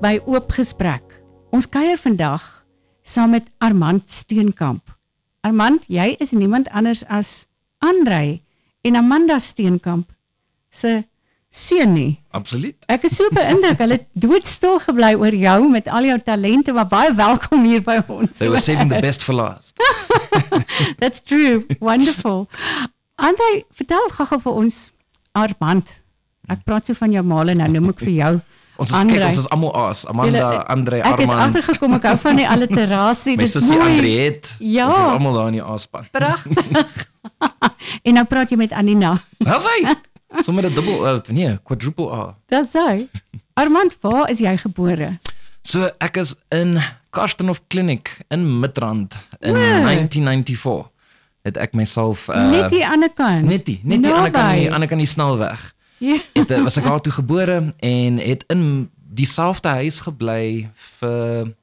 by Oop Gesprek. Ons kuier vandag saam met Armand Steenkamp. Armand, jy is niemand anders as Andrei en Amanda Steenkamp se seun nie. Absoluut. Ek is so beïndruk, hulle het doodstil gebly oor jou met al jou talente, maar baie welkom hier by ons. They were saving the best for last. That's true, wonderful. Andrei, vertel gou vir ons, Armand, ek praat so van jou male, nou noem ek vir jou Ons Andrei. is almal aas. Amanda, Andrei, Ek het Armand. agtergekom, ek hou van die alliterasie, My dis sussie mooi. Andriet. Ja. Ons is almal daar in die aaspan. Pragtig. En nou praat jy met Anina. Daar's hy. Sommer 'n dubbel, nee, quadruple A. Dis hy. Armand, waar is jy gebore? So ek is in Karstenhof Clinic in Midrand in Wow. 1994. Het ek myself Net die ander kant. net die ander kant die snelweg. Ja. Was ek daar toe gebore en het in dieselfde huis gebly vir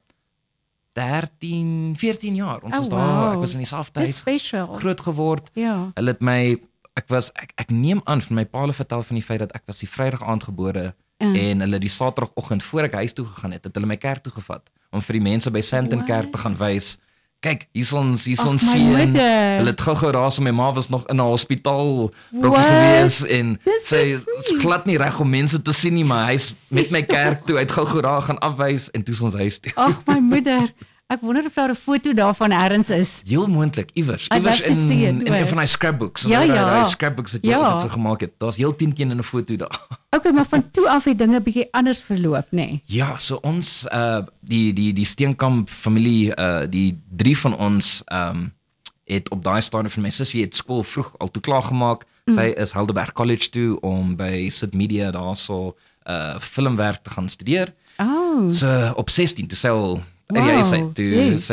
13, 14 jaar. Ons is daar, wow. ek was in dieselfde Dis huis special. groot geword. Ja. Hulle het my ek neem aan van my pa vertel van die feit dat ek was die Vrydag aand gebore en hulle die Saterdagoggend voor ek huis toe gegaan het hulle my kerk toe gevat om vir die mense by Sandton Kerk te gaan wys. Kyk, hier ons sien. Hulle het gou daar so my ma was nog in 'n hospitaal rokkie gewees en sy is glad nie reg om mense te sien nie, maar hy's met my kerk toe, hy het gou daar gaan afwys en toe ons huis toe. Ag my moeder, ek wonder of daar 'n foto daarvan ergens is. Heel moontlik iewers I'd love to see it, in een van die scrapbooks. Ja, ja. Die scrapbooks wat jy altyd so gemaak het. Daar's heel 10 keer in 'n foto daar. Okay, maar van toe af het dinge bietjie anders verloop, nê? Nee? Ja, so ons die Steenkamp familie, die 3 van ons het op daai stadium van my sussie het skool vroeg al toe klaar gemaak. Sy is Helderberg College toe om by Sid Media daarso filmwerk te gaan studeer. Oh. So op 16 toe sy al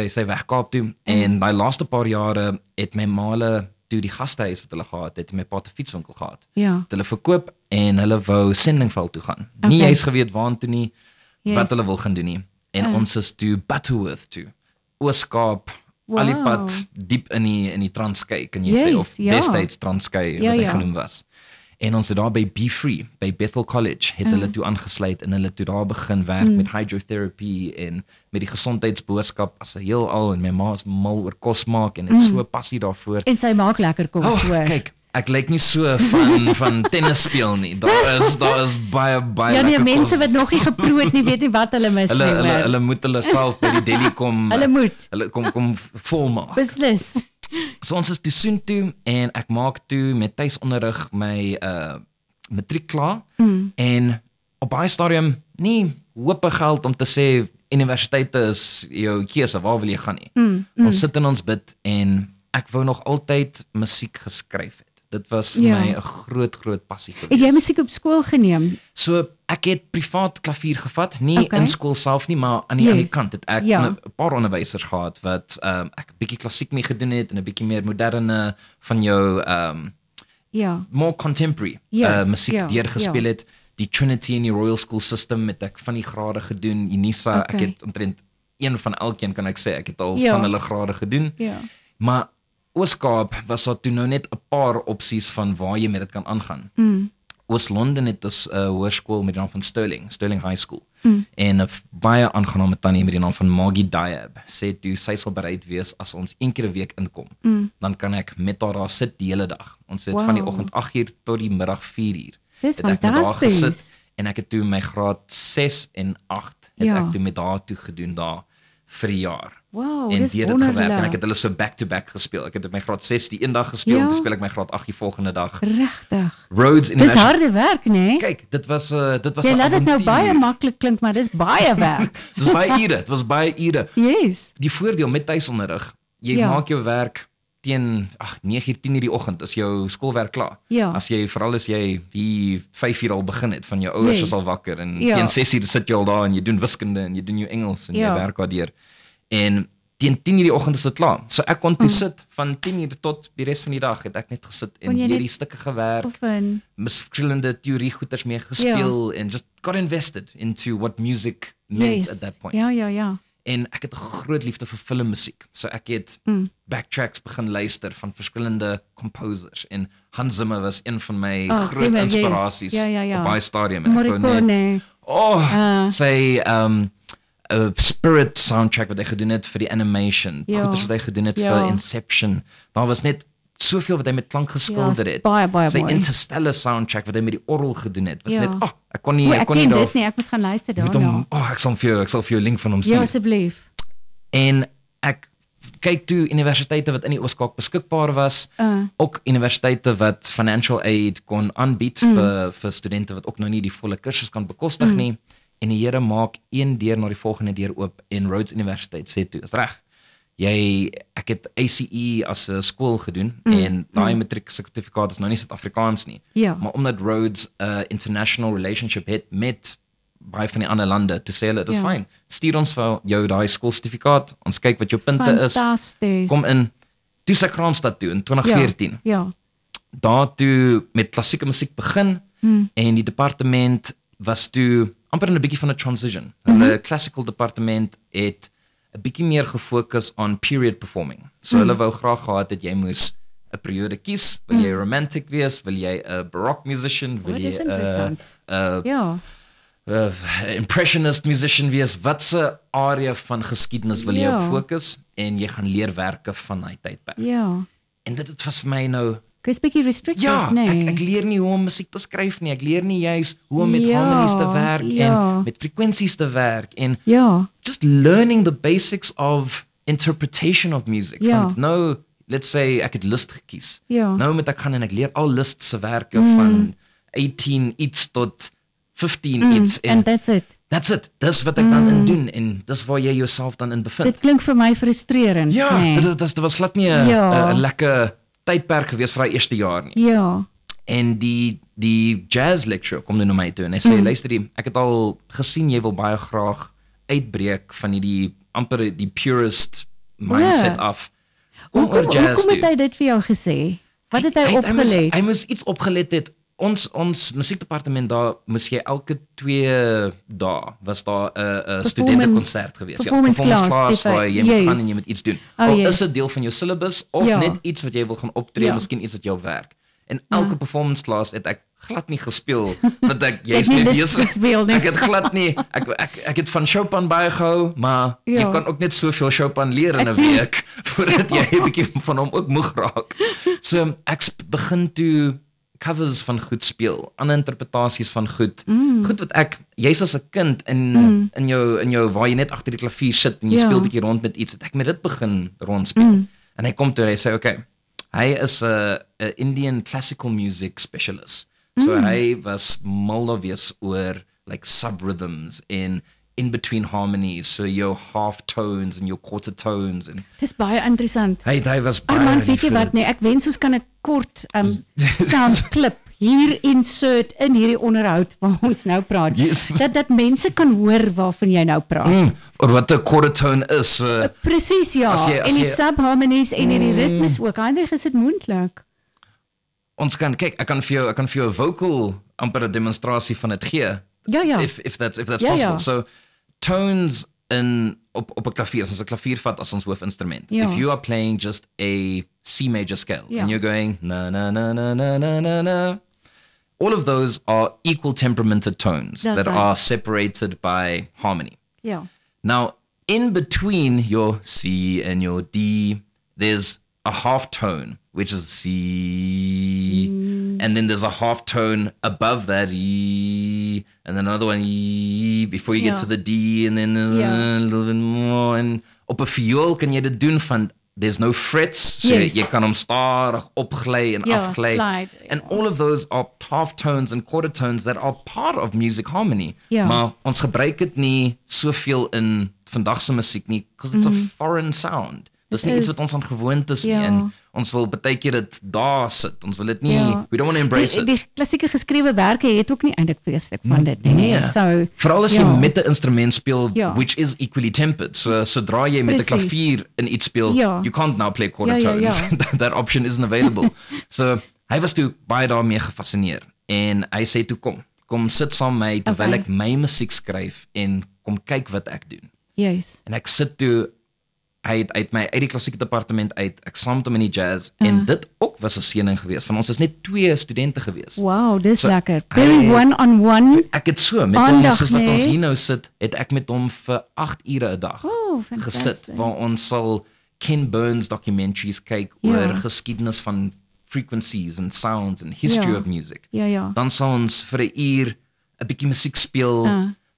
sy weg Kaap toe en daai laaste paar jare het my maale toe die gastehuis wat hulle gehad het, my pa 'n fietswinkel gehad. Ja. Het hulle verkoop en hulle wou Sendingveld toe gaan. Nie eens geweet waartoe nie, wat hulle wil gaan doen nie. En ons is toe Butterworth toe. Oos-Kaap, al die pad diep in die Transkei, kan jy sê, of destyds Transkei wat hy genoem was. En ons het daar by Be Free, by Bethel College, het hulle toe aangesluit en hulle toe daar begin werk met hydrotherapy en met die gesondheidsboodskap as 'n heelal en my ma is mal oor kos maak en het so passie daarvoor. En sy maak lekker kos, hoor. Kyk, ek lyk nie so van tennis speel nie. Daar is baie ja, nee, lekker mense kos. wat nog nie geproe het nie, weet nie wat hulle mis nie. Hulle moet hulle self by die deli kom. Hulle kom volmaak. Beslis. So ons is toe soontoe en ek maak toe met tuisonderrig my matriek klaar en op baie stadium nie hoop geld om te sê universiteite is jou keuse, waar wil jy gaan nie. Ons sit in ons bid en ek wou nog altyd musiek geskryf het. Dit was vir my 'n groot passie gewees. Het jy musiek op skool geneem? So ek het privaat klavier gevat, nie in skool self nie, maar aan die kant het ek 'n paar onderwysers gehad wat ek 'n bietjie klassiek mee gedoen het en 'n bietjie meer moderne van jou more contemporary musiek deurgespeel het. Die Trinity en die Royal School System het ek van die grade gedoen. Unisa, ek het omtrent een van elkeen kan ek sê, ek het al van hulle grade gedoen. Maar Oos-Kaap was daar toe nou net 'n paar opsies van waar jy met dit kan aangaan. Oos-London het 'n hoërskool met die naam van Stirling High School. En 'n baie aangename tannie met die naam van Maggie Diab sê toe sy sal bereid wees as ons een keer 'n week inkom, dan kan ek met haar daar sit die hele dag. Ons sit van die oggend 8:00 tot die middag 4:00. Dis fantasties. En ek het toe my graad 6 en 8 het ek toe met haar toe gedoen daar vir 'n jaar. Wow, en dis dit gewerk en ek het hulle so back-to-back gespeel. Ek het op my graad 6 die een dag gespeel, en toe speel ek my graad 8 die volgende dag. Regtig. Rhodes Dis harde werk, né? Nee? Kyk, dit was 'n Jy laat dit nou baie maklik klink, maar dis baie werk. Dis baie ure, dit was baie ure. Yes. Die voordeel met tuisonderrig, jy maak jou werk teen 9:00, 10:00 die oggend is jou skoolwerk klaar. As jy veral as jy hier 5:00 al begin het, van jou ouers is al wakker en teen 6:00 sit jy al daar en jy doen wiskunde en jy doen jou Engels en jy werk daardeur. En teen 10:00 die oggend is dit klaar. So ek kon toe sit van 10:00 tot die res van die dag het ek net gesit en hierdie stukke gewerk. Verskillende teorie goeters mee gespeel en just got invested into what music meant at that point. Ja. En ek het 'n groot liefde vir filmmusiek. So ek het backtracks begin luister van verskillende composers en Hans Zimmer was een van my groot inspirasies op baie stadium en ek wou net sy Spirit soundtrack wat hy gedoen het vir die animation, goeders wat hy gedoen het vir Inception. Daar was net soveel wat hy met klank geskilder het. Sy Interstellar soundtrack wat hy met die orgel gedoen het, was net, ek kon nie ek ken dit nie, ek moet gaan luister daarna. Ek sal vir jou link van hom stuur. Ja, asseblief. En ek kyk toe universiteite wat in die Oos-Kaap beskikbaar was, ook universiteite wat financial aid kon aanbied vir studente wat ook nou nie die volle kursus kan bekostig nie, en die Here maak een deur na die volgende deur oop en Rhodes Universiteit sê toe, is reg, ek het ACE as 'n skool gedoen, en daai matriek sertifikaat is nou nie Suid-Afrikaans nie, maar omdat Rhodes 'n international relationship het met baie van die ander lande, toe sê hulle, dis fyn, stuur ons vir jou daai skoolsertifikaat, ons kyk wat jou punte is, kom in, toe sy Kraamstad toe in 2014, daar toe met klassieke musiek begin, en die departement was toe amper in 'n bietjie van 'n transition. Hulle classical departement het 'n bietjie meer gefokus on period performing. So hulle wou graag gehad het jy moes 'n periode kies, wil jy romantic wees, wil jy 'n baroque musician, wil jy 'n impressionist musician wees, watse area van geskiedenis wil jy op fokus, en jy gaan leer werke van daai tydperk. En dit was my nou Dis bietjie restricted, nee. Ek leer nie hoe om musiek te skryf nie, ek leer nie juist hoe om met harmonies te werk, en met frekwensies te werk, en just learning the basics of interpretation of music. Want nou, let's say, ek het Liszt gekies. Nou moet ek gaan en ek leer al Liszt se werke van 18 iets tot 15 iets. And that's it. That's it. Dis wat ek dan in doen, en dis waar jy jouself dan in bevind. Dit klink vir my frustrerend. Dit was glad nie 'n lekker tydperk gewees vir die eerste jaar nie. En die jazz lecturer kom na my toe en hy sê, luister, ek het al gesien jy wil baie graag uitbreek van die amper die purist mindset af. Hoekom het hy dit vir jou gesê? Wat het hy opgelet? Hy moes iets opgelet het. Ons musiekdepartement daar moes jy elke 2 dae was daar 'n studentenkonsert gewees. Performance class waar jy moet gaan en jy moet iets doen. Al is dit deel van jou syllabus of net iets wat jy wil gaan optree, miskien iets wat jou werk. En elke performance class het ek glad nie gespeel wat ek jy's mee besig. Ek het glad nie ek het van Chopin baie gehou, maar jy kan ook net soveel Chopin leer in 'n week voordat jy 'n bietjie van hom ook moeg raak. So ek begin toe covers van goed speel, ander interpretasies van goed wat jy's as 'n kind in jou waar jy net agter die klavier sit en jy speel bietjie rond met iets, het ek met dit begin rondspeel. En hy kom toe en hy sê, okay, hy is 'n Indian classical music specialist. So hy was mal wees oor like sub-rhythms in between harmonies, so jou half tones en jou quarter tones. Dis baie interessant. Hy was baie man, weet jy wat nie, ek wens ons kan 'n kort sound clip hier insert in hierdie onderhoud waar ons nou praat. Dat mense kan hoor waarvan jy nou praat. Of wat 'n quarter tone is. Presies, en die subharmonies en die ritmes ook. Eintlik is dit moontlik. Ons kan kyk, ek kan vir jou 'n vocal amper 'n demonstrasie van dit gee. If that's possible. So tones op 'n klavier, as ons 'n klavier vat as ons hoofinstrument. If you are playing just a C major scale and you're going na na na na na na na na, all of those are equal temperamented tones that are separated by harmony. Now, in between your C and your D, there's a half tone, which is C, and then there's a half tone above that, E, and then another one, E, before you get to the D, and then a little bit more, and op 'n viool kan jy dit doen van, there's no frets, so jy kan hom stadig opglij en afglij, slide, and all of those are half tones and quarter tones that are part of music harmony, maar ons gebruik dit nie soveel in vandagse musiek nie, because it's a foreign sound. Dis nie iets wat ons aan gewoond is nie, en ons wil baie keer dit daar sit, ons wil dit nie, we don't want to embrace it. Die klassieke geskrewe werke het ook nie eintlik vreeslik van dit nie. Nee, vooral as jy met 'n instrument speel, which is equally tempered, so sodra jy met 'n klavier in iets speel, you can't now play quarter tones, that option isn't available. So, hy was toe baie daarmee gefascineer, en hy sê toe kom sit saam met my, terwyl ek my musiek skryf, en kom kyk wat ek doen. En ek sit toe, hy het my uit die klassieke departement uit, ek saam met hom in die jazz, en dit ook was 'n seëning geweest, van ons is net 2 studente geweest. Wow, dis lekker. Very one-on-one. Ek het so, met hom, soos wat ons hier nou sit, het ek met hom vir 8 ure 'n dag gesit, waar ons sal Ken Burns documentaries kyk oor geskiedenis van frequencies and sounds and history of music. Dan sal ons vir 'n uur 'n bietjie musiek speel,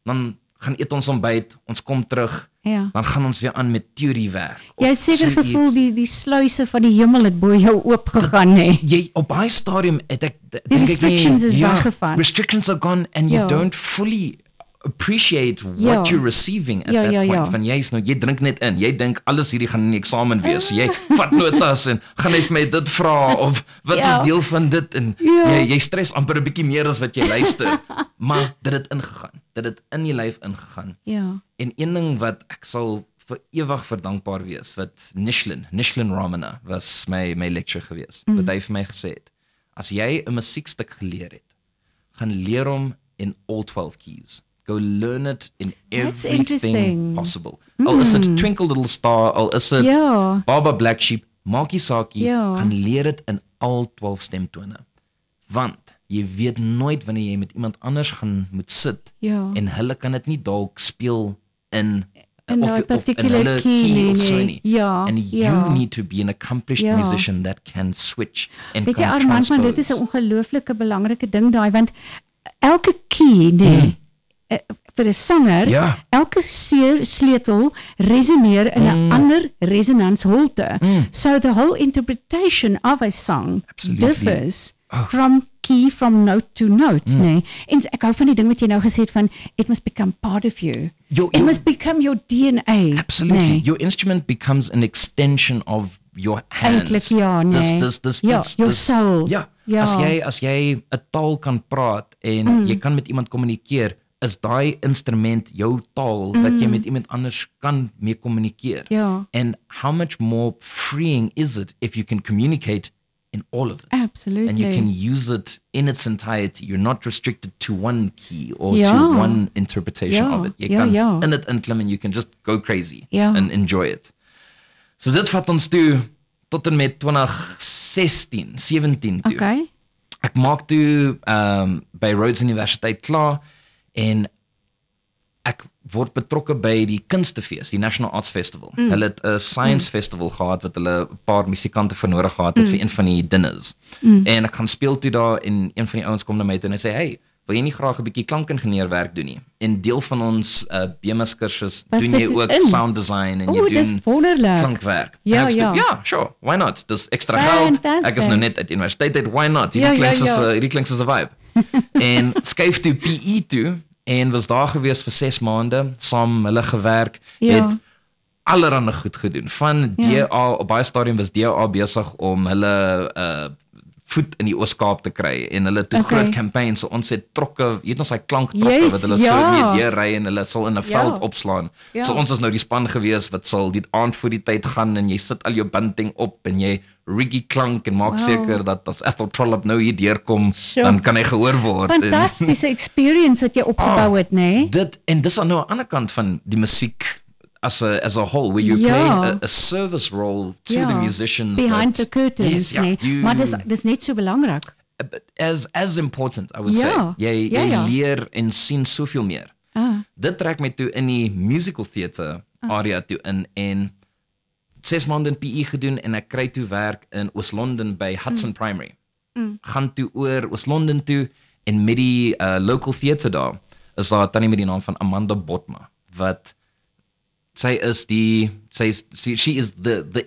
dan gaan eet ons ontbyt, ons kom terug, dan gaan ons weer aan met teoriewerk. Jy het seker gevoel die sluise van die hemel het bo jou oopgegaan, hè? Jy op baie stadium het ek die restrictions is weggegaan. Restrictions are gone and you don't fully appreciate what you're receiving at that point. Van jy drink net in. Jy dink alles hierdie gaan in die eksamen wees. Jy vat notas en gaan net my dit vra of wat is deel van dit en jy stres amper 'n bietjie meer as wat jy luister. Maar dit het ingegaan. Dit het in die lyf ingegaan. En een ding wat ek sal vir ewig verdankbaar wees, wat Nishlin Ramana was my lecturer gewees. Wat hy vir my gesê het. As jy 'n musiekstuk geleer het, gaan leer hom in all 12 keys. Go learn it in everything possible. Al is it Twinkle Little Star, al is it Baba Black Sheep, maakie saakie, gaan leer dit in al 12 stemtone. Want jy weet nooit wanneer jy met iemand anders gaan moet sit en hulle kan dit nie dalk speel in of particular key of so nie. And you need to be an accomplished musician that can switch and can transpose. Armand, maar dit is 'n ongelooflike belangrike ding daai, want elke key, vir 'n sanger, elke sleutel resoneer in 'n ander resonansholte. So the whole interpretation of a song differs from key, from note to note, nee. En ek hou van die ding wat jy nou gesê het van, it must become part of you. It must become your DNA. Absolutely. Nee. Your instrument becomes an extension of your hands. Eintlik, your soul. As jy 'n taal kan praat en jy kan met iemand kommunikeer, is daai instrument jou taal wat jy met iemand anders kan mee kommunikeer. And how much more freeing is it if you can communicate in all of it? Absolutely. And you can use it in its entirety. You're not restricted to one key or to one interpretation of it. Jy kan in dit inklim en you can just go crazy and enjoy it. So dit vat ons toe tot en met 2016, 17 toe. Okay. Ek maak toe by Rhodes Universiteit klaar en ek word betrokke by die Kunstefees, die National Arts Festival. Hulle het 'n science festival gehad wat hulle 'n paar musikante vir nodig gehad het vir een van die dinners. En ek gaan speel toe daar en een van die ouens kom na my toe en hy sê, "Hey, wil jy nie graag 'n bietjie klankingenieur doen nie?" En deel van ons BMS kursus doen jy ook sound design en jy doen klankwerk. Ja, sure, why not? Dis ekstra geld. Ek is nou net uit universiteit uit, why not? Hierdie klink soos 'n vibe. En skuif toe PE toe en was daar gewees vir 6 maande, saam hulle gewerk, het allerhande goed gedoen. Van DA, op baie stadium was DA besig om hulle voet in die Oos-Kaap te kry en hulle toe groot campaigns, so ons het trokke, jy weet ons klanktrokke wat hulle so mee deurry en hulle sal in 'n veld opslaan. So ons is nou die span gewees wat sal die aand voor die tyd gaan en jy sit al jou bunting op en jy riggy klank en maak seker dat as Ethel Trollop nou hier deurkom, dan kan hy gehoor word. Fantastiese experience wat jy opgebou het, nê? Dit en dis aan nou aan die ander kant van die musiek as a whole, where you play a service role to the musicians behind the curtains, maar dis net so belangrik. As important, I would say. Jy leer en sien soveel meer. Dit trek my toe in die musical theater area toe in en 6 maande in PE gedoen en ek kry toe werk in Oos-London by Hudson Primary. Gaan toe oor Oos-London toe en met die local theater daar is daar 'n tannie met die naam van Amanda Botma wat she is the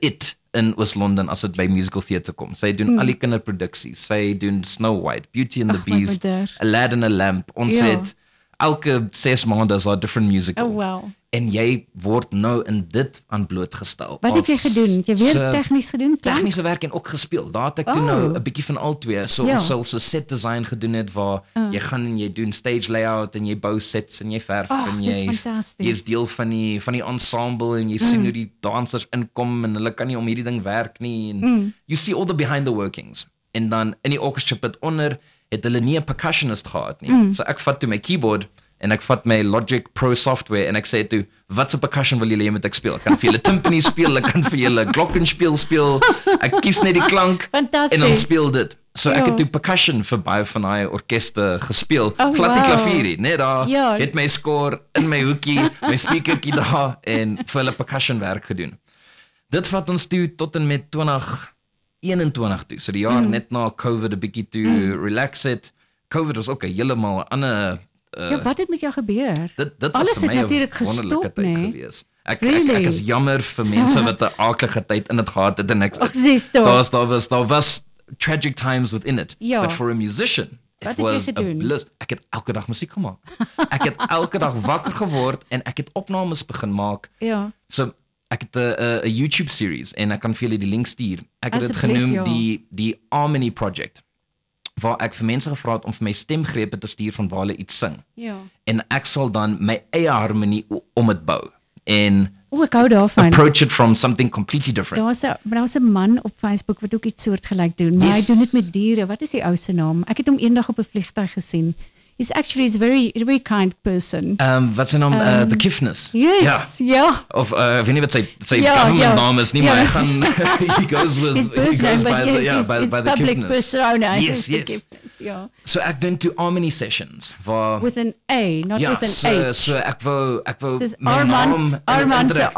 it in Oos-London as dit by musical theater kom. Sy doen al die kinderproduksies. Sy doen Snow White, Beauty and the Beast, Aladdin a Lamp. Ons het elke 6 maande is daar different musical. Oh wow. En jy word nou in dit aan blootgestel. Wat het jy gedoen? Jy weer tegnies gedoen? Tegniese werk en ook gespeel. Daar het ek toe nou 'n bietjie van al twee. So ons sal so set design gedoen het waar jy gaan en jy doen stage layout en jy bou sets en jy verf en jy is deel van die ensemble en jy sien hoe die dansers inkom en hulle kan nie om hierdie ding werk nie en you see all the behind the workings. En dan in die orchestra pit onder het hulle nie 'n percussionist gehad nie. So ek vat toe my keyboard en ek vat my Logic Pro software en ek sê toe, wat se percussion wil julle hê moet ek speel? Ek kan vir julle timpani speel, ek kan vir julle glockenspiel speel. Ek kies net die klank en dan speel dit. So ek het toe percussion vir baie van daai orkeste gespeel. Glad die klavier, net daar, het my score in my hoekie, my speakertjie daar en vir hulle percussion werk gedoen. Dit vat ons toe tot en met 2021 toe. So die jaar net na COVID 'n bietjie toe relax het. COVID was ook 'n heeltemal ander wat het met jou gebeur? Dit alles was het natuurlik gestop, nee. Gewees. Ek is jammer vir mense wat 'n aardige tyd in dit gehad het en daar was tragic times within it. But for a musician, it was a bliss. Ek het elke dag musiek gemaak. Ek het elke dag wakker geword en ek het opnames begin maak. So ek het 'n YouTube series en ek kan vir julle die link stuur. Ek het dit genoem die Harmony Project, waar ek vir mense gevra het om vir my stemgrepe te stuur van waar hulle iets sing. En ek sal dan my eie harmonie om dit bou en ek hou daarvan. Approach it from something completely different. Daar was 'n man op Facebook wat ook iets soortgelyk doen, maar hy doen dit met diere. Wat is die ou se naam? Ek het hom eendag op 'n vliegtuig gesien. He's a very kind person. Wat sy naam? The Kiffness. Yes, Of ek weet nie wat sy government naam is nie, maar hy gaan he goes by the public persona. Yes. So ek doen toe Harmony sessions waar with an A, not with an H. So ek wou my naam Armand se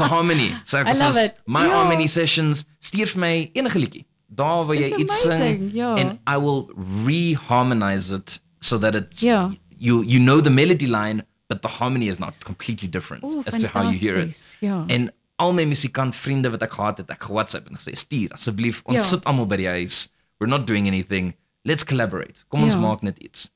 Harmony. So ek was my Harmony sessions, stuur vir my enige liedjie. Daar waar jy iets sing and I will reharmonize it so that it's you know the melody line but the harmony is not completely different as to how you hear it. En al my musikant vriende wat ek gehad het, ek WhatsApp en gesê stuur asseblief, ons sit almal by die huis. We're not doing anything. Let's collaborate. Kom ons maak net iets.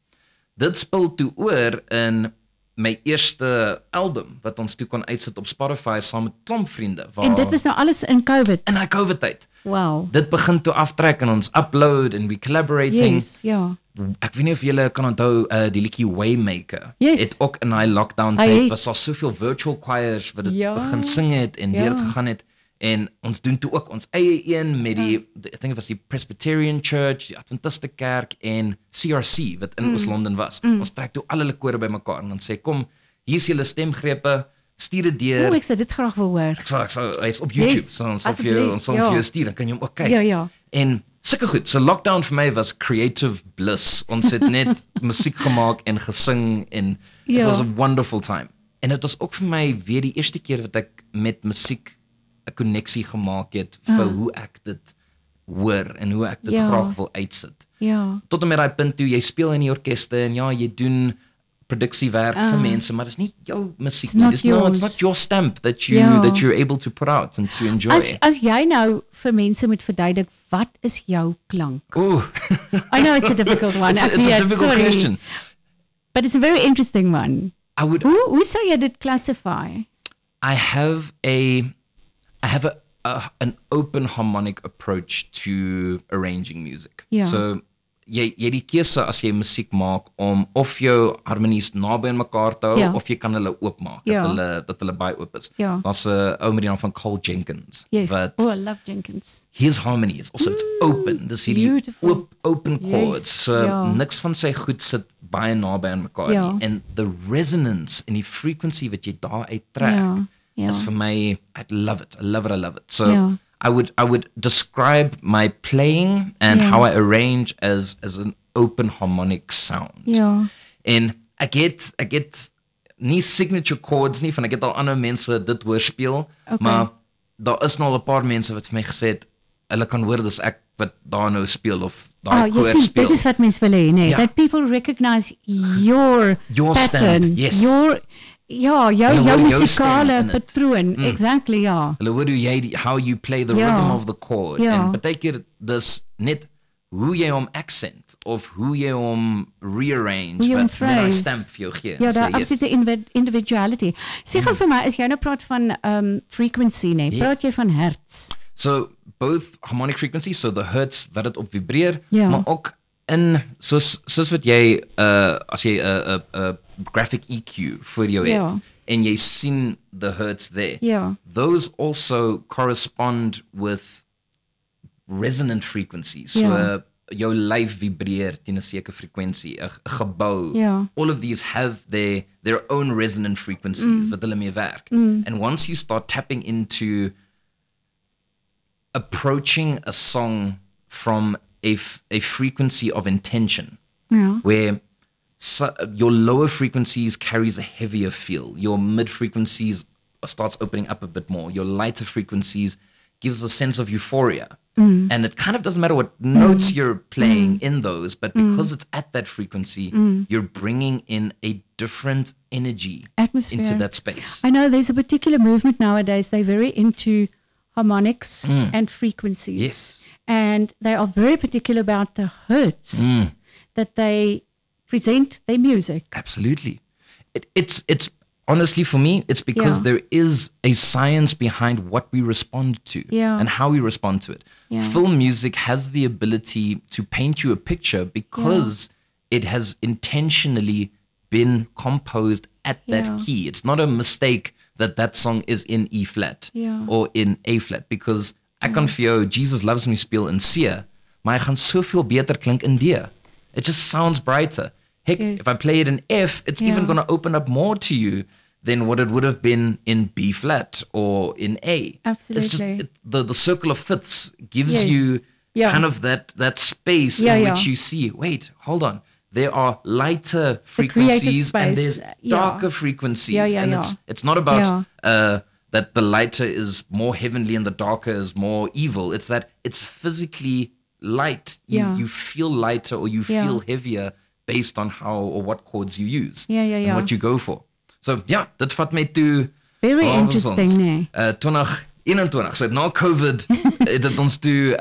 Dit spil toe oor in my eerste album wat ons toe kon uitsit op Spotify saam met klomp vriende. En dit was nou alles in COVID. In die COVID tyd. Wow. Dit begin toe aftrek en ons upload en we collaborating. Yes, Ek weet nie of julle kan onthou die liedjie Waymaker. Yes. Het ook in daai lockdown tyd was daar soveel virtual choirs wat dit begin sing het en deur te gaan het. En ons doen toe ook ons eie een met I think it was die Presbyterian Church, die Adventiste Kerk en CRC wat in Oos-London was. Ons trek toe al hulle kore bymekaar en dan sê kom, hier is julle stemgrepe, stuur dit deur. Ek sê dit graag wil hoor. Ek sal hy's op YouTube, so ons sal vir jou stuur, dan kan jy hom ook kyk. En sulke goed. So lockdown vir my was creative bliss. Ons het net musiek gemaak en gesing en it was a wonderful time. En dit was ook vir my weer die eerste keer wat ek met musiek 'n koneksie gemaak het vir hoe ek dit hoor en hoe ek dit graag wil uitsit. Tot en met daai punt toe jy speel in die orkeste en jy doen produksiewerk vir mense, maar dis nie jou musiek nie. Dis not your stamp that you're able to put out and to enjoy. As jy nou vir mense moet verduidelik, wat is jou klank? I know it's a difficult one. It's a difficult question. But it's a very interesting one. Hoe sou jy dit classify? I have an open harmonic approach to arranging music. So jy die keuse as jy musiek maak om of jou harmonies naby aan mekaar te hou of jy kan hulle oopmaak dat hulle baie oop is. Daar's 'n ou met die naam van Cole Jenkins. I love Jenkins. His harmony is also it's open. Dis hierdie open chords. So niks van sy goed sit baie naby aan mekaar nie. And the resonance en die frequency wat jy daar uittrek is vir my, I love it. So I would describe my playing and how I arrange as an open harmonic sound. En ek het nie signature chords nie, van ek het al ander mense wat dit hoor speel, maar daar is nou al 'n paar mense wat vir my gesê het, hulle kan hoor dis ek wat daar nou speel of daai koor speel. Dit is wat mense wil hê, nee, that people recognize your pattern, jou musikale patroon, exactly, Hulle hoor how you play the rhythm of the chord, en baie keer dis net hoe jy hom accent of hoe jy hom rearrange wat met 'n stamp vir jou gee. Daar absolute individuality. Sê gou vir my, as jy nou praat van frequency, nee, praat jy van hertz? So both harmonic frequency, so the hertz wat dit op vibreer, maar ook in soos wat jy as jy 'n graphic EQ vir jou het en jy sien the hertz there. Those also correspond with resonant frequencies. So jou lyf vibreer teen 'n sekere frekwensie, 'n gebou. All of these have their own resonant frequencies wat hulle mee werk. And once you start tapping into approaching a song from a frequency of intention, where your lower frequencies carries a heavier feel, your mid frequencies starts opening up a bit more, your lighter frequencies gives a sense of euphoria. And it kind of doesn't matter what notes you're playing in those, but because it's at that frequency, you're bringing in a different energy atmosphere into that space. I know there's a particular movement nowadays, they're very into harmonics and frequencies. Yes. And they are very particular about the hertz that they present their music. Absolutely. It's honestly, for me, it's because there is a science behind what we respond to and how we respond to it. Film music has the ability to paint you a picture because it has intentionally been composed at that key. It's not a mistake that song is in E flat or in A flat, because ek kan vir jou Jesus Loves Me speel in C, maar hy gaan soveel beter klink in D. It just sounds brighter. Heck, if I play it in F, it's even going to open up more to you than what it would have been in B flat or in A. Absolutely. It's just the circle of fifths gives you kind of that space in which you see, wait, hold on. There are lighter frequencies and there's darker frequencies. And it's not about that the lighter is more heavenly and the darker is more evil. It's that it's physically light. You feel lighter or you feel heavier based on how or what chords you use and what you go for. So dit vat my toe. Very interesting, nee. 2021, so na COVID het dit ons toe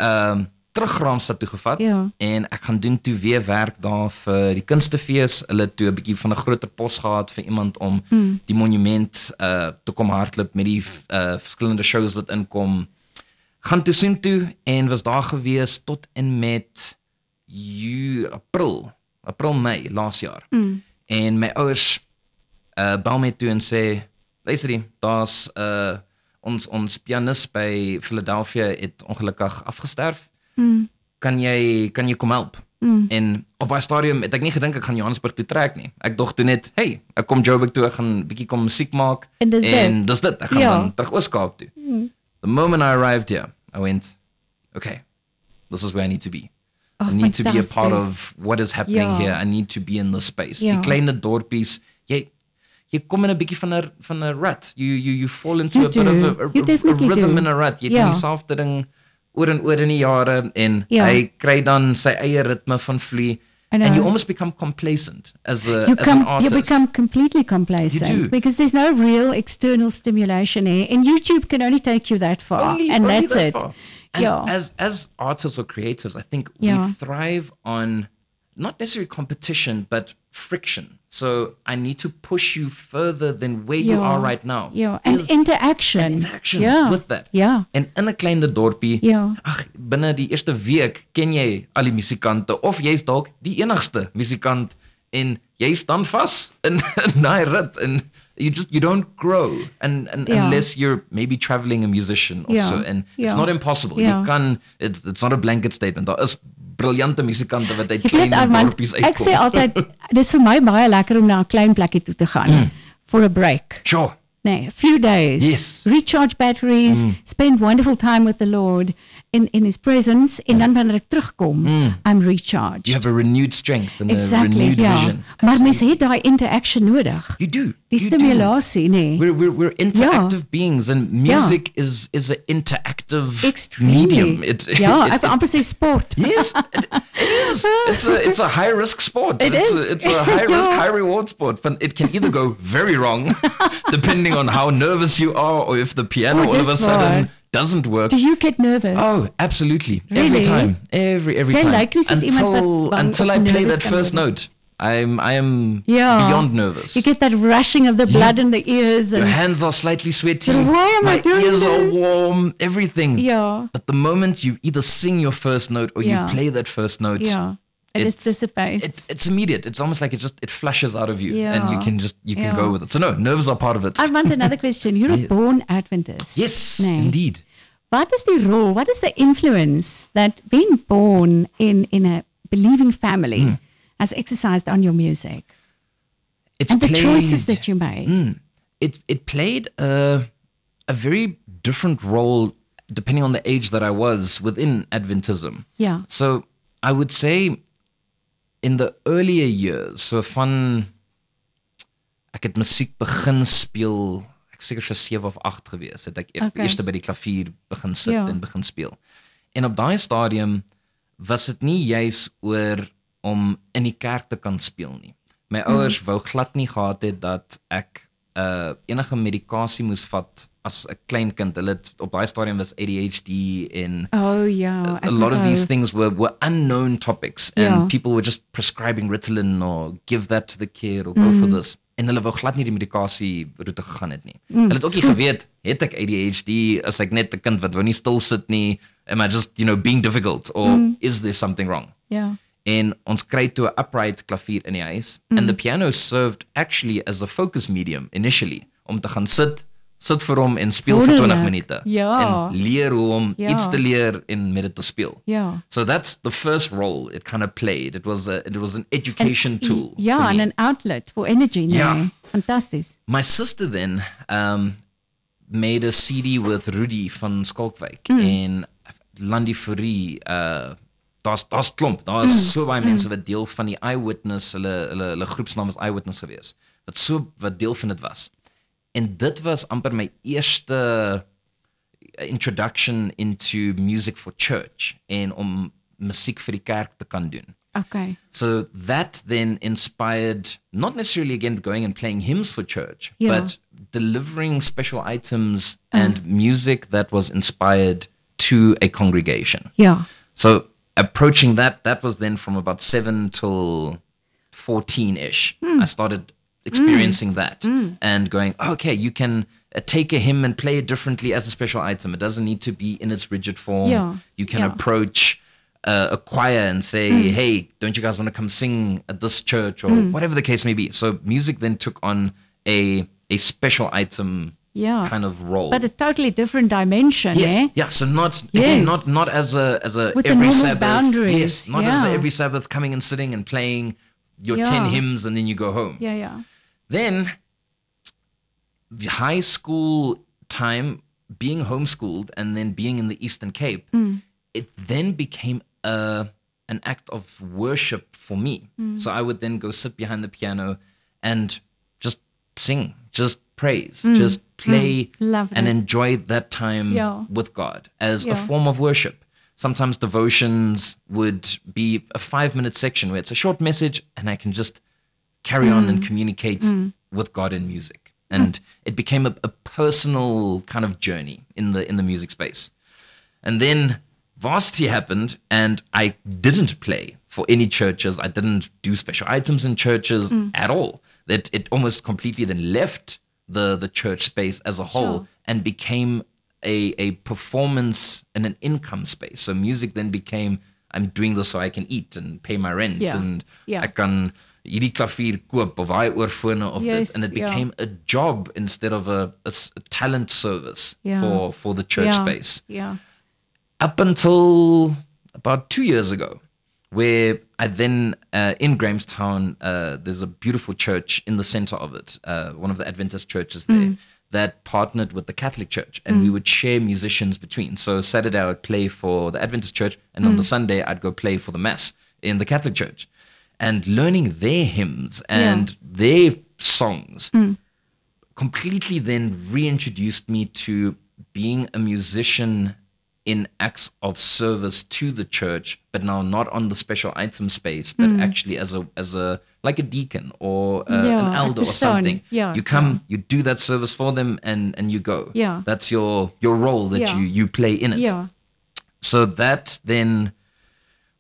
terug Raamstad toe gevat en ek gaan doen toe weer werk daar vir die kunstefees. Hulle het toe 'n bietjie van 'n groter pos gehad vir iemand om die monument te kom hardloop met die verskillende shows wat inkom. Gaan toe sien toe en was daar gewees tot en met April, Mei laas jaar. En my ouers bel my toe en sê, luister, daar's ons pianis by Philadelphia het ongelukkig afgesterf. Kan jy kom help? En op daai stadium het ek nie gedink ek gaan Johannesburg toe trek nie. Ek dog toe net, hey, ek kom Joburg toe, ek gaan bietjie kom musiek maak en dis dit. Ek gaan dan terug Oos-Kaap toe. The moment I arrived here, I went, okay, this is where I need to be. I need to be a part of what is happening here. I need to be in this space. Die kleine dorpies, jy kom in 'n bietjie van 'n rut. You fall into a bit of a rhythm in a rut. Jy doen dieselfde ding oor en oor in die jare en hy kry dan sy eie ritme van vloei. And you almost become complacent as an artist. You become completely complacent because there's no real external stimulation here. And YouTube can only take you that far. Only that's that it. Far. And as artists or creatives, I think we thrive on not necessarily competition, but friction. So I need to push you further than where you are right now. And interaction with that. En in 'n kleiner dorpie, binne die eerste week ken jy al die musikante of jy's dalk die enigste musikant en jy staan vas in daai rit en you don't grow and unless you're maybe traveling a musician also and it's not impossible. You can it's not a blanket statement. Daar is briljante musikante wat uit klein dorpies uitkom. Ek sê altyd dis vir my baie lekker om na 'n klein plekkie toe te gaan for a break. Sure. A few days, recharge batteries, spend wonderful time with the Lord in His presence, en dan wanneer ek terugkom, I'm recharged. You have a renewed strength and a renewed vision. Maar mense het daai interaction nodig. You do. Die stimulasie, nee. We're interactive beings, and music is an interactive medium. Ek wil amper sê sport. Yes, it is. It's a high risk sport. It's a high risk, high reward sport. It can either go very wrong, depending on how nervous you are, or if the piano all of a sudden doesn't work. Do you get nervous? Oh, absolutely. Really? Every time. Every time. Until I play that first note. I am beyond nervous. You get that rushing of the blood in the ears. And your hands are slightly sweaty. So why am I doing ears this? are warm. Everything. Yeah. But the moment you either sing your first note or you play that first note, it just dissipates. It's immediate. It's almost like it flushes out of you, and you can go with it. So no, nerves are part of it. I want another question. You're a born Adventist. Yes, indeed. What is the role, what is the influence that being born in a believing family has exercised on your music? And the choices that you made? It played a very different role depending on the age that I was within Adventism. Yeah. So I would say in the earlier years, so ek het musiek begin speel, ek seker so 7 of 8 gewees, het ek eers by die klavier begin sit en begin speel. En op daai stadium was dit nie juis oor om in die kerk te kan speel nie. My ouers wou glad nie gehad het dat ek enige medikasie moes vat as 'n klein kind. Hulle op daai stadium was ADHD en a lot of these things were unknown topics and people were just prescribing Ritalin or give that to the kid or go for this. En hulle wou glad nie die medikasie roete gegaan het nie. Hulle het ook nie geweet, het ek ADHD as ek net 'n kind wat wou nie stil sit nie, am I just, being difficult or is there something wrong? Yeah. En ons kry toe 'n upright klavier in die huis and the piano served actually as a focus medium initially om te gaan sit vir hom en speel vir 20 minute en leer hoe om iets te leer en met dit te speel. So that's the first role it kind of played. It was an education tool. And an outlet for energy. Fantastic. My sister then made a CD with Rudy van Skalkwyk en Landy Fourie. Daar's klomp. Daar's so baie mense wat deel van die Eyewitness, hulle groepsnaam was Eyewitness gewees. Wat deel van dit was. En dit was amper my eerste introduction into music for church en om musiek vir die kerk te kan doen. Okay. So that then inspired, not necessarily again going and playing hymns for church, but delivering special items and music that was inspired to a congregation. So approaching that was then from about 7 till 14-ish. I started experiencing that and going, okay, you can take a hymn and play it differently as a special item. It doesn't need to be in its rigid form. You can approach a choir and say, hey, don't you guys want to come sing at this church or whatever the case may be. So music then took on a special item kind of role. But a totally different dimension, Yeah, so not as a with every Sabbath. Boundaries. Yes, not as a every Sabbath coming and sitting and playing your 10 hymns and then you go home. Then high school time, being homeschooled and then being in the Eastern Cape, it then became an act of worship for me. So I would then go sit behind the piano and just sing, just praise, just play and enjoy that time with God as a form of worship. Sometimes devotions would be a 5-minute section where it's a short message and I can just carry on and communicate with God in music. And it became a personal kind of journey in the music space. And then varsity happened and I didn't play for any churches. I didn't do special items in churches at all. That it almost completely then left the church space as a whole and became a performance and an income space. So music then became, I'm doing this so I can eat and pay my rent and I can hierdie klavier koop of hy oorfone of dit, and it became a job instead of a talent service for the church space. Up until about 2 years ago, where I then, in Grahamstown, there's a beautiful church in the center of it, one of the Adventist churches there, that partnered with the Catholic Church, and we would share musicians between. So Saturday I would play for the Adventist Church, and on the Sunday I'd go play for the Mass in the Catholic Church. And learning their hymns and their songs completely then reintroduced me to being a musician in acts of service to the church, but now not on the special item space, but actually as a like a deacon or an elder or something. You come, you do that service for them, and you go. That's your role that you play in it. So that then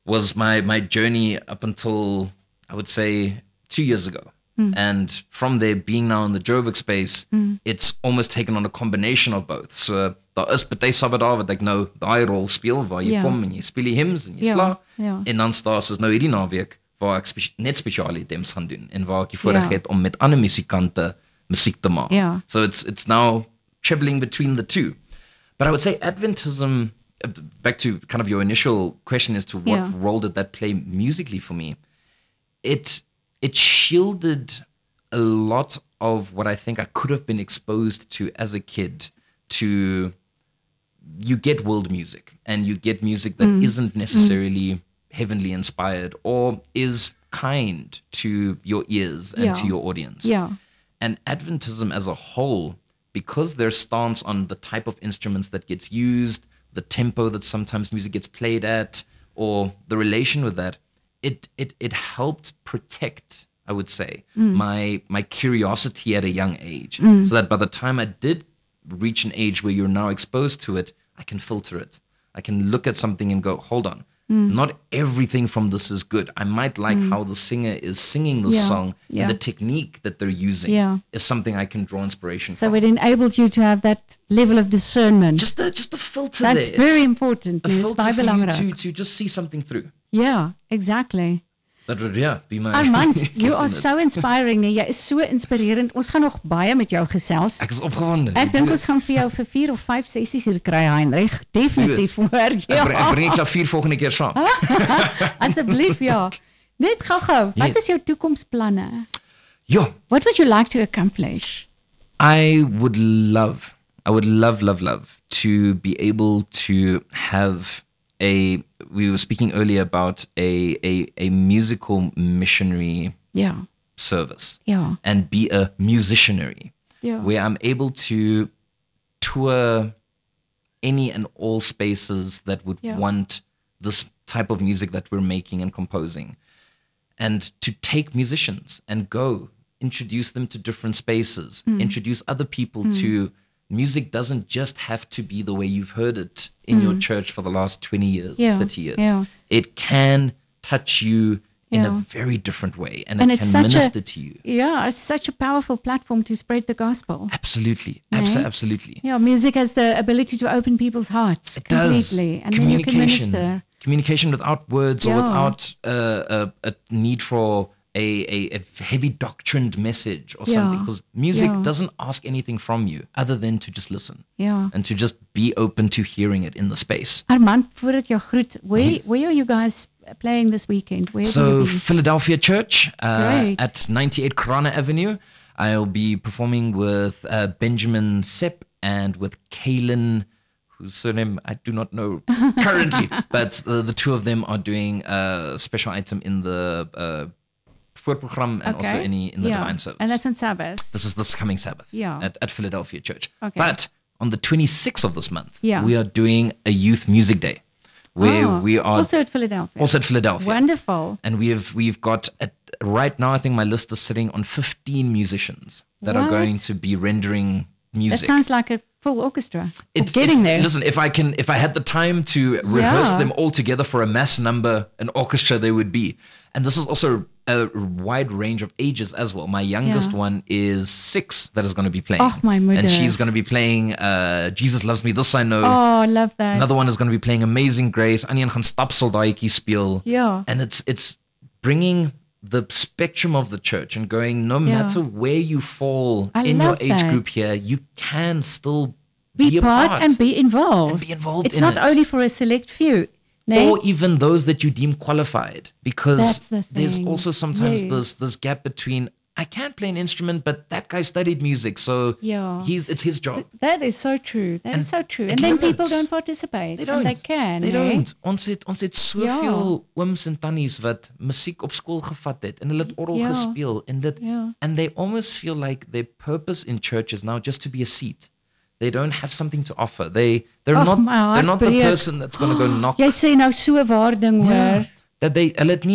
was my journey up until, I would say, 2 years ago. And from there, being now in the Joburg space, it's almost taken on a combination of both. So daar is party Sabbatdae wat ek nou daai rol speel waar jy kom en jy speel die hymns en jy sla en dan staas is nou hierdie naweek waar ek net spesiale items gaan doen en waar ek die voorreg het om met ander musikante musiek te maak. So it's now traveling between the two. But I would say Adventism, back to kind of your initial question as to what role did that play musically for me, it shielded a lot of what I think I could have been exposed to as a kid. To you get world music, and you get music that isn't necessarily heavenly inspired or is kind to your ears and to your audience. Yeah. And Adventism as a whole, because their stance on the type of instruments that gets used, the tempo that sometimes music gets played at, or the relation with that, it helped protect, I would say, my curiosity at a young age, so that by the time I did reach an age where you're now exposed to it, I can filter it. I can look at something and go, hold on, not everything from this is good. I might like how the singer is singing this song, and the technique that they're using is something I can draw inspiration from. So it enabled you to have that level of discernment. Just a filter. That's very important. A filter for you to just see something through. Yeah, exactly. That would be my Armand, you are so inspiring. Nee. Jy is so inspirerend. Ons gaan nog baie met jou gesels. Ek is opgewonde. Ek dink ons gaan vir jou vir 4 of 5 sessies hier kry, Heinrich. Definitief hoor. Ja. Ek bring ek klavier volgende keer saam. Asseblief ja. Net gou-gou. Wat is jou toekomsplanne? Ja. What would you like to accomplish? I would love to be able to have we were speaking earlier about a musical missionary service and be a musicianary where I'm able to tour any and all spaces that would want this type of music that we're making and composing, and to take musicians and go introduce them to different spaces, introduce other people to music. Doesn't just have to be the way you've heard it in your church for the last 20 years, 30 years. Yeah. It can touch you in a very different way, and it can minister to you. Yeah, it's such a powerful platform to spread the gospel. Absolutely. Absolutely. Yeah, music has the ability to open people's hearts completely. And then you can minister. Communication without words or without a need for a heavy doctrined message or something, because music doesn't ask anything from you other than to just listen and to just be open to hearing it in the space. Armand, voordat jou groet, where are you guys playing this weekend? So Philadelphia Church at 98 Corona Avenue. I'll be performing with Benjamin Sepp and with Kaylin, whose surname I do not know currently, but the two of them are doing a special item in the program and also in the divine service. And that's on Sabbath. This is this coming Sabbath at Philadelphia Church. Okay. But on the 26th of this month, we are doing a youth music day where we are also at Philadelphia. Also at Philadelphia. Wonderful. And we've got right now, I think my list is sitting on 15 musicians that are going to be rendering music. That sounds like a full orchestra. It's getting there. Listen, if I had the time to rehearse them all together for a mass number, an orchestra they would be. And this is also a wide range of ages as well. My youngest one is 6 that is going to be playing. Oh, my mother. And she's going to be playing Jesus Loves Me, This I Know. Oh, I love that. Another one is going to be playing Amazing Grace. Anyan gaan stapseldaadjie speel. Yeah. And it's bringing the spectrum of the church and going, no matter where you fall in your age group here, you can still be a part and be involved. And be involved it's not only for a select few. Or even those that you deem qualified, because there's also sometimes this gap between, I can't play an instrument, but that guy studied music, so it's his job. That is so true. That is so true. And then people don't participate. They don't. And they can. They don't. Ons het soveel ooms en tannies wat musiek op skool gevat het en hulle het orgel gespeel en dit and they almost feel like their purpose in church is now just to be a seat. They don't have something to offer. They're not the person that's going to go knock. Jy sê nou so waar ding hoor. Dat hulle het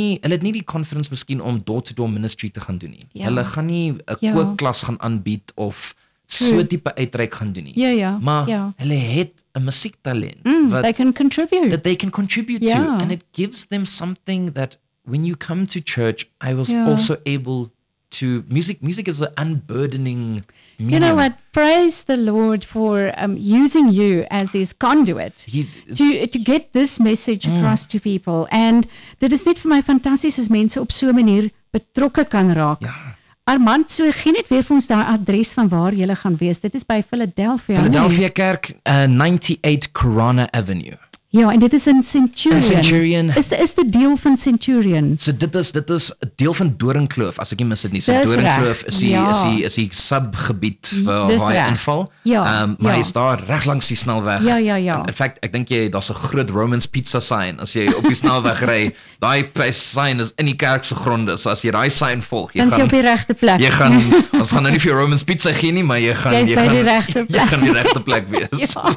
nie die confidence miskien om door-to-door ministry te gaan doen nie. Hulle gaan nie 'n kookklas gaan aanbied of so tipe uitreik gaan doen nie. Maar hulle het 'n musiektalent wat they can contribute. That they can contribute to, and it gives them something that when you come to church, I was also able to music is an unburdening medium. You know what? Praise the Lord for using you as his conduit to get this message across to people. And dit is net vir my fantasties as mense op so 'n manier betrokke kan raak. Armand, so gee net weer vir ons daai adres van waar jy gaan wees. Dit is by Philadelphia. Philadelphia Kerk, 98 Corona Avenue. Ja, en dit is in Centurion. In Centurion. Is dit deel van Centurion? So dit is 'n deel van Doringkloof, as ek nie mis dit nie. So Doringkloof is die subgebied vir waar inval. Maar hy's daar reg langs die snelweg. Ja. In fact, ek dink daar's 'n groot Romans pizza sign as jy op die snelweg ry. Daai sign is in die kerk se gronde. So as jy daai sign volg, jy gaan op die regte plek. Ons gaan nou nie vir jou Romans pizza gee nie, maar jy gaan die regte plek wees. Ja.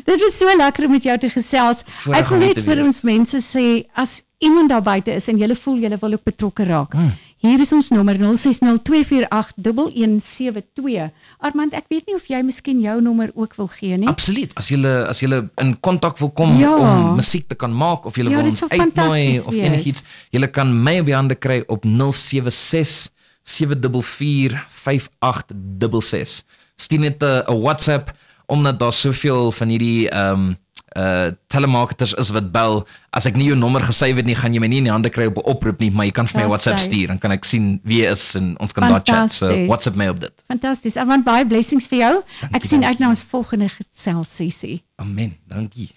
Dit is so lekker om met jou te gesels. Ek wil net vir ons mense sê, as iemand daar buite is en julle voel julle wil ook betrokke raak. Hier is ons nommer 0602481172. Armand, ek weet nie of jy miskien jou nommer ook wil gee nie. Absoluut. As julle in kontak wil kom om musiek te kan maak of julle wil ons uitnooi of enigiets, julle kan my op die hande kry op 076 744 5866. Stuur net 'n WhatsApp, omdat daar soveel van hierdie telemarketers is wat bel. As ek nie jou nommer gesave het nie, gaan jy my nie in die hande kry op 'n oproep nie, maar jy kan vir my WhatsApp stuur, dan kan ek sien wie jy is en ons kan daar chat. So WhatsApp my op dit. Fantasties. Armand, baie blessings vir jou. Ek sien uit na ons volgende gesels sessie. Amen. Dankie.